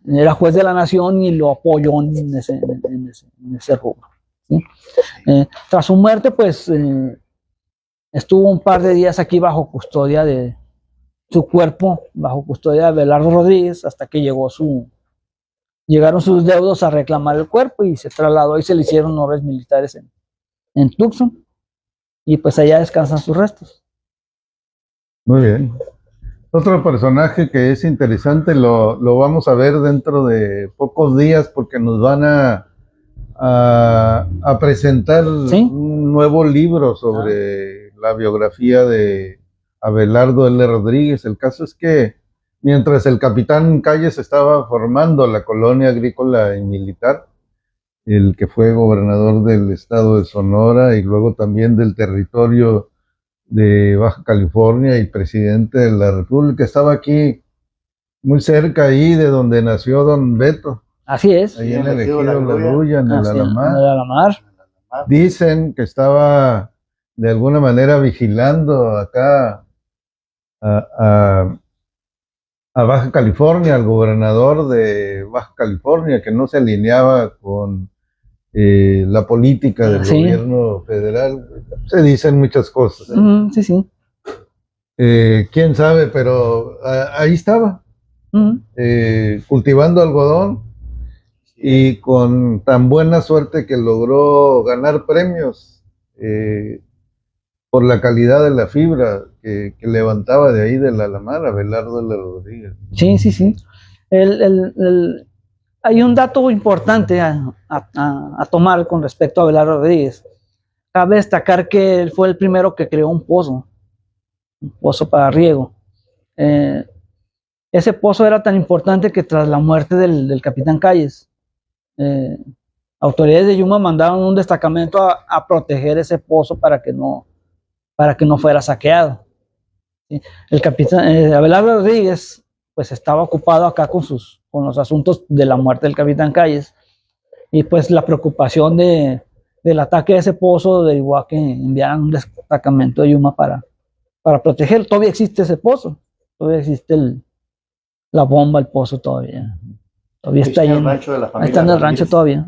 era juez de la nación y lo apoyó en ese rubro, ¿sí? Tras su muerte, pues estuvo un par de días aquí bajo custodia de su cuerpo, bajo custodia de Abelardo Rodríguez, hasta que llegaron sus deudos a reclamar el cuerpo y se trasladó y se le hicieron honores militares en Tucson, y pues allá descansan sus restos. Muy bien. Otro personaje que es interesante lo vamos a ver dentro de pocos días porque nos van a presentar ¿Sí? un nuevo libro sobre la biografía de Abelardo L. Rodríguez. El caso es que mientras el capitán Calles estaba formando la colonia agrícola y militar, el que fue gobernador del estado de Sonora y luego también del territorio de Baja California y presidente de la República, estaba aquí muy cerca ahí de donde nació don Beto, Así es. ahí en el ejido La Grulla, en el Así, Alamar. en el Alamar. Dicen que estaba de alguna manera vigilando acá a Baja California, al gobernador de Baja California, que no se alineaba con la política del Sí. gobierno federal. Se dicen muchas cosas. Sí, sí. Quién sabe, pero ahí estaba, cultivando algodón y con tan buena suerte que logró ganar premios por la calidad de la fibra que levantaba de ahí del Alamar, Abelardo L. Rodríguez. Sí, sí, sí. Hay un dato importante a tomar con respecto a Abelardo Rodríguez. Cabe destacar que él fue el primero que creó un pozo para riego. Ese pozo era tan importante que tras la muerte del capitán Calles, autoridades de Yuma mandaron un destacamento a proteger ese pozo para que no fuera saqueado. ¿Sí? El capitán Abelardo Rodríguez pues estaba ocupado acá con los asuntos de la muerte del capitán Calles, y pues la preocupación del ataque a ese pozo derivó a que enviaran un destacamento de Yuma para proteger. Todavía existe ese pozo, todavía existe la bomba, el pozo todavía está ahí, ahí está en el rancho todavía.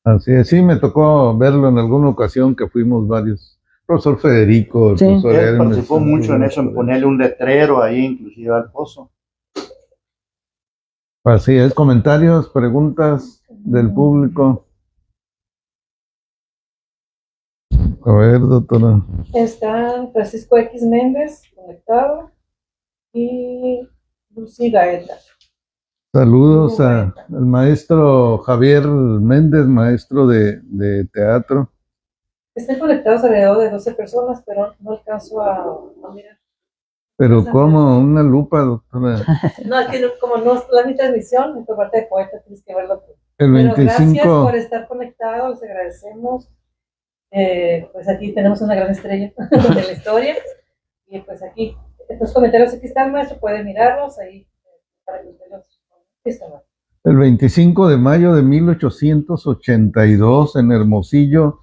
Así es, sí, me tocó verlo en alguna ocasión que fuimos varios. Profesor Federico, el Sí. profesor Él Hermes, participó mucho en eso, en ponerle un letrero ahí, inclusive al pozo. Así es, comentarios, preguntas del público. A ver, doctora. Está Francisco X Méndez conectado y Lucy Gaeta. Saludos al maestro Javier Méndez, maestro de teatro. Están conectados alrededor de 12 personas, pero no alcanzo a mirar. Pero como una lupa, doctora. No, es que como no es la mi transmisión, por parte de Poeta, tienes que verlo tú. El Pero 25. gracias por estar conectados, les agradecemos. Pues aquí tenemos una gran estrella de la historia. Y pues aquí, los comentarios aquí están, maestro, pueden mirarlos ahí para que ustedes los... El 25 de mayo de 1882, en Hermosillo,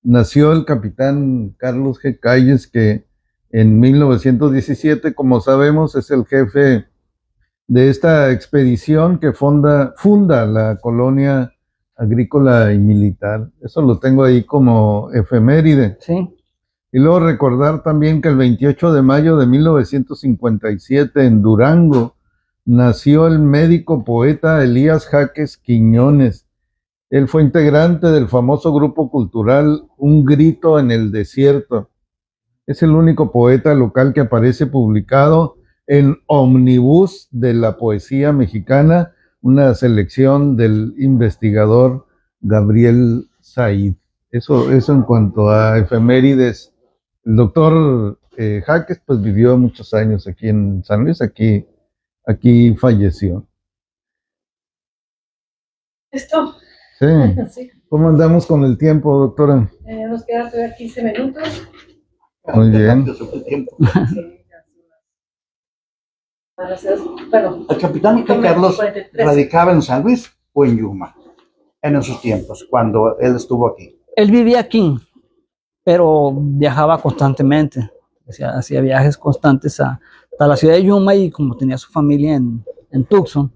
nació el capitán Carlos G. Calles, que en 1917, como sabemos, es el jefe de esta expedición que funda la colonia agrícola y militar. Eso lo tengo ahí como efeméride. Sí. Y luego recordar también que el 28 de mayo de 1957, en Durango, nació el médico poeta Elías Jaques Quiñones. Él fue integrante del famoso grupo cultural Un Grito en el Desierto. Es el único poeta local que aparece publicado en Omnibus de la Poesía Mexicana, una selección del investigador Gabriel Said. Eso en cuanto a efemérides. El doctor Jaques pues vivió muchos años aquí en San Luis, aquí falleció. ¿Listo? Sí. Sí. ¿Cómo andamos con el tiempo, doctora? Nos quedan todavía 15 minutos. Muy bien. Bueno, El capitán Carlos 43. radicaba en San Luis o en Yuma. en esos tiempos, cuando él estuvo aquí? Él vivía aquí, pero viajaba constantemente. Hacía viajes constantes a la ciudad de Yuma, y como tenía su familia en Tucson,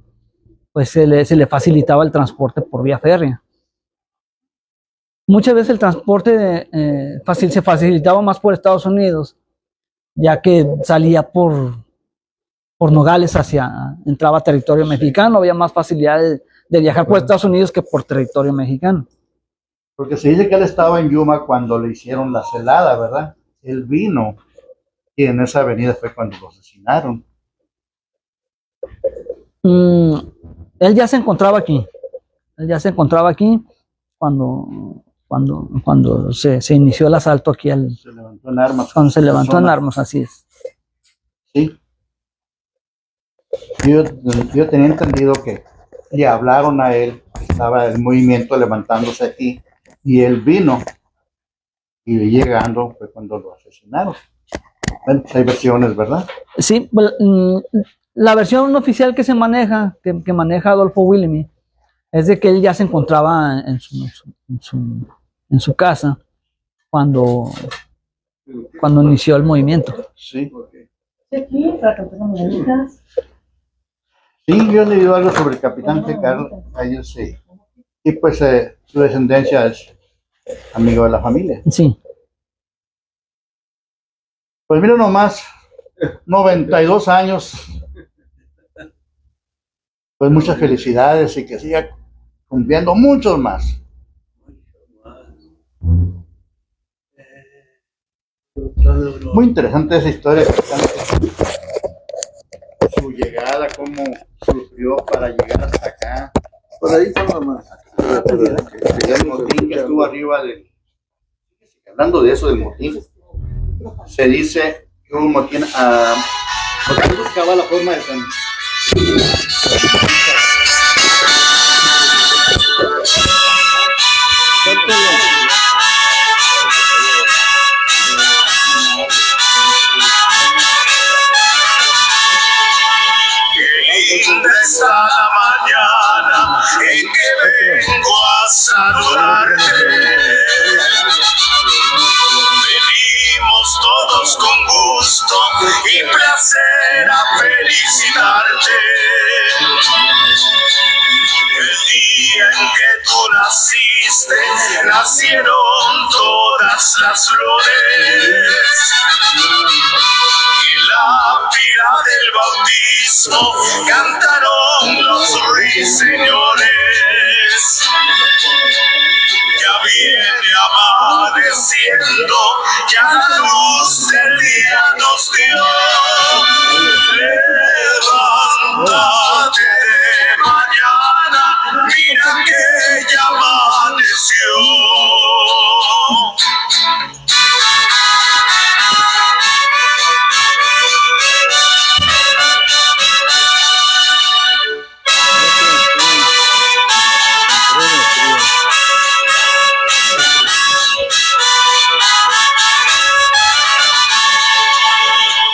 pues se le facilitaba el transporte por vía férrea. Muchas veces el transporte se facilitaba más por Estados Unidos, ya que salía por Nogales entraba a territorio mexicano, había más facilidad de viajar por Estados Unidos que por territorio mexicano. Porque se dice que él estaba en Yuma cuando le hicieron la celada, ¿verdad? Él vino y en esa avenida fue cuando lo asesinaron. Él ya se encontraba aquí. Él ya se encontraba aquí cuando se inició el asalto aquí. Se levantó en armas. Cuando se levantó en armas, así es. Sí. Yo tenía entendido que le hablaron a él, estaba el movimiento levantándose aquí, y él vino, y llegando fue cuando lo asesinaron. Bueno, hay versiones, ¿verdad? Sí, la versión oficial que se maneja, que maneja Adolfo Willemy, es de que él ya se encontraba en su casa cuando inició el movimiento. Sí. Aquí, para cantar las mañanitas. Sí, yo he leído algo sobre el capitán Ricardo, a ellos sí. Y pues su descendencia es amigo de la familia. Sí. Pues mira nomás, 92 años. Pues muchas felicidades y que siga cumpliendo muchos más. Muy interesante esa historia, su llegada, cómo sufrió para llegar hasta acá. Por ahí por nomás. El motín que estuvo arriba del... Hablando de eso del motín, se dice que hubo un motín porque él buscaba la forma de Esta la mañana en que vengo a saludarte. Venimos todos con gusto y placer a felicitarte. El día en que tú naciste, nacieron todas las flores. Y la pila del bautismo cantaron los ruiseñores. Ya viene amaneciendo, ya la luz del día nos dio. Levántate de mañana, mira que ya amaneció.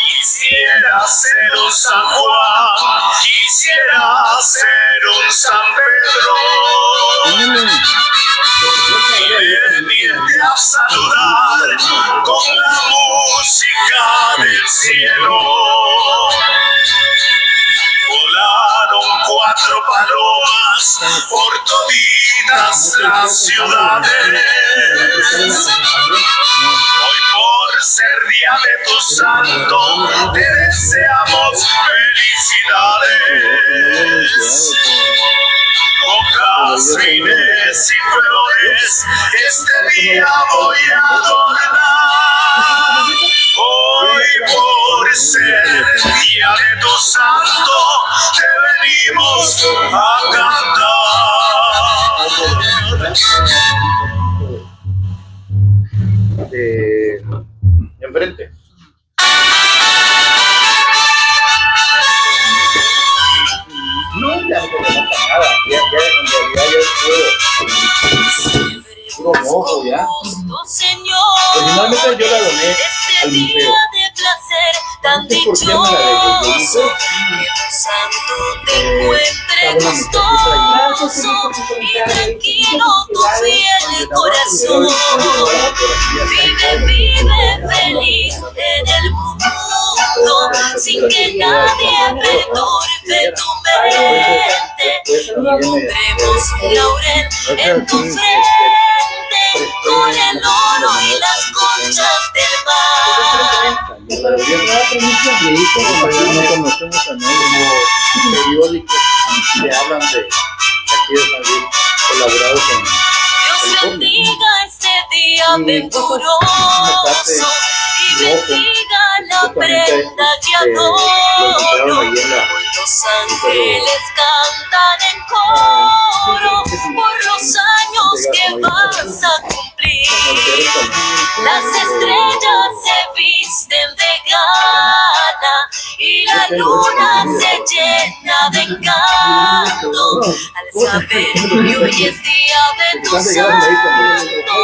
Quisiera ser un San Juan, quisiera ser un San Pedro, y venirte a saludar con la música del cielo. Volaron 4 palomas por toditas las ciudades. Hoy por ser día de tu santo, te deseamos felicidades. Hojas, fines y flores, este día voy a adornar. Hoy por ser día de tu santo, te venimos a cantar. Enfrente. No, ya no te falta nada. Ya en realidad es puro mojo ya. Originalmente yo la doné al museo. tan dichoso, que tu santo te encuentre gustoso y tranquilo tu fiel corazón. Vive, vive feliz en el mundo, sin que nadie perturbe tu mente. Pondremos un laurel en tu frente, con el oro y las conchas del mar. No conocemos a nadie como periódicos que hablan de aquí de Madrid, colaborados con Dios bendiga este día venturoso y bendiga la prenda que adoro. Los ángeles cantan en coro por los años que vas a cumplir. Las estrellas se visten de gala y la luna se llena de encanto al saber que hoy es día de tu santo.